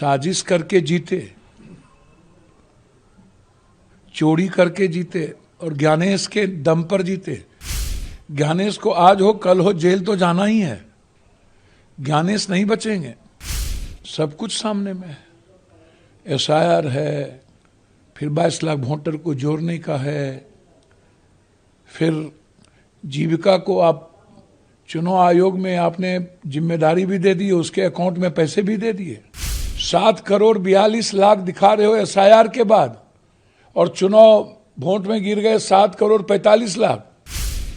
साजिश करके जीते, चोरी करके जीते और ज्ञानेश के दम पर जीते। ज्ञानेश को आज हो कल हो जेल तो जाना ही है, ज्ञानेश नहीं बचेंगे। सब कुछ सामने में है, एसआईआर है, फिर 22 लाख वोटर को जोड़ने का है, फिर जीविका को आप चुनाव आयोग में आपने जिम्मेदारी भी दे दी, उसके अकाउंट में पैसे भी दे दिए। 7 करोड़ 42 लाख दिखा रहे हो एसआईआर के बाद, और चुनाव वोट में गिर गए 7 करोड़ 45 लाख।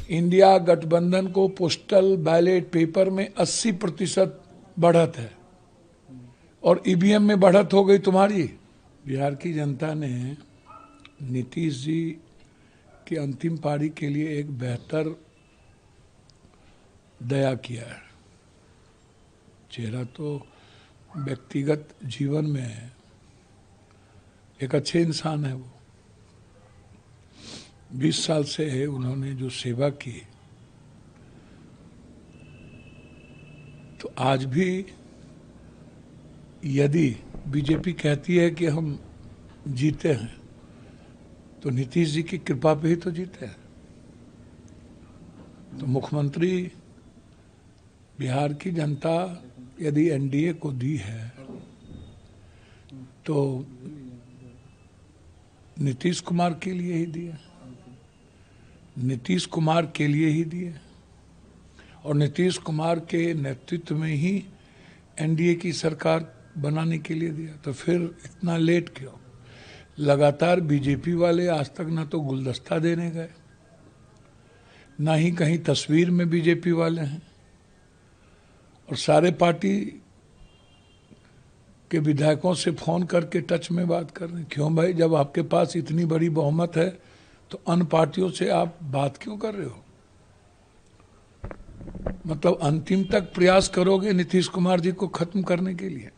इंडिया गठबंधन को पोस्टल बैलेट पेपर में 80% बढ़त है और ईवीएम में बढ़त हो गई तुम्हारी। बिहार की जनता ने नीतीश जी की अंतिम पारी के लिए एक बेहतर दया किया है। चेहरा तो व्यक्तिगत जीवन में है, एक अच्छे इंसान है वो। 20 साल से उन्होंने जो सेवा की, तो आज भी यदि बीजेपी कहती है कि हम जीते हैं, तो नीतीश जी की कृपा पे ही तो जीते हैं। तो मुख्यमंत्री बिहार की जनता यदि एनडीए को दी है, तो नीतीश कुमार के लिए ही दिए, नीतीश कुमार के लिए ही दिए, और नीतीश कुमार के नेतृत्व में ही एनडीए की सरकार बनाने के लिए दिया। तो फिर इतना लेट क्यों? लगातार बीजेपी वाले आज तक ना तो गुलदस्ता देने गए, ना ही कहीं तस्वीर में बीजेपी वाले हैं, और सारे पार्टी के विधायकों से फोन करके टच में बात कर रहे हैं। क्यों भाई, जब आपके पास इतनी बड़ी बहुमत है तो अन्य पार्टियों से आप बात क्यों कर रहे हो? मतलब अंतिम तक प्रयास करोगे नीतीश कुमार जी को खत्म करने के लिए?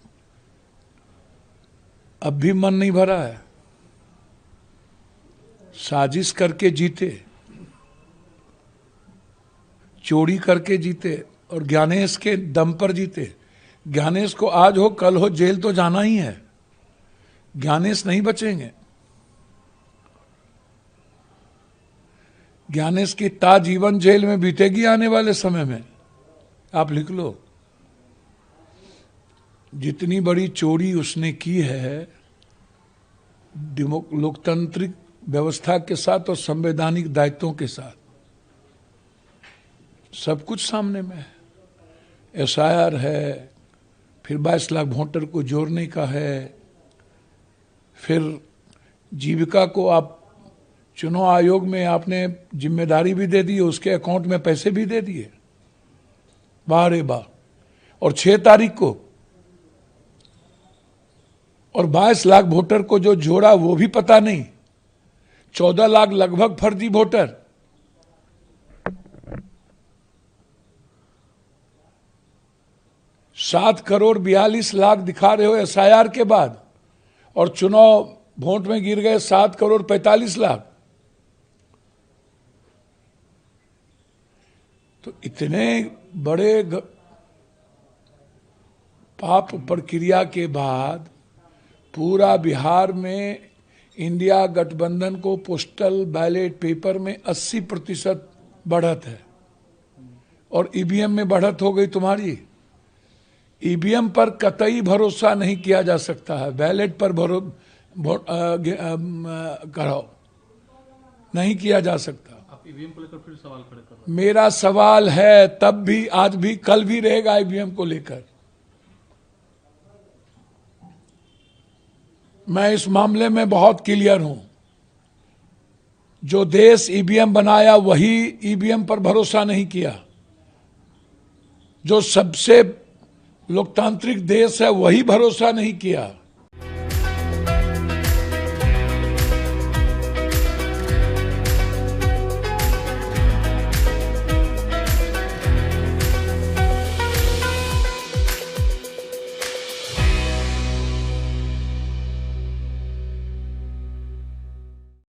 अब भी मन नहीं भरा है। साजिश करके जीते, चोरी करके जीते और ज्ञानेश के दम पर जीते। ज्ञानेश को आज हो कल हो जेल तो जाना ही है, ज्ञानेश नहीं बचेंगे। ज्ञानेश की ताजीवन जेल में बीतेगी आने वाले समय में, आप लिख लो। जितनी बड़ी चोरी उसने की है लोकतांत्रिक व्यवस्था के साथ और संवैधानिक दायित्वों के साथ, सब कुछ सामने में है। एसआईआर है, फिर 22 लाख वोटर को जोड़ने का है, फिर जीविका को आप चुनाव आयोग में आपने जिम्मेदारी भी दे दी, उसके अकाउंट में पैसे भी दे दिए। वाह रे वाह। और 6 तारीख को और 22 लाख वोटर को जो जोड़ा वो भी पता नहीं, 14 लाख लगभग फर्जी वोटर। सात करोड़ 42 लाख दिखा रहे हो एसआईआर के बाद, और चुनाव वोट में गिर गए 7 करोड़ 45 लाख। तो इतने बड़े पाप प्रक्रिया के बाद पूरा बिहार में इंडिया गठबंधन को पोस्टल बैलेट पेपर में 80% बढ़त है और ईवीएम में बढ़त हो गई तुम्हारी। ईवीएम पर कतई भरोसा नहीं किया जा सकता है, बैलेट पर कराओ, नहीं किया जा सकता। आप ईवीएम को लेकर फिर सवाल खड़े कर रहे हैं। मेरा सवाल है, तब भी, आज भी, कल भी रहेगा ईवीएम को लेकर। मैं इस मामले में बहुत क्लियर हूं। जो देश ईवीएम बनाया वही ईवीएम पर भरोसा नहीं किया। जो सबसे लोकतांत्रिक देश है वही भरोसा नहीं किया।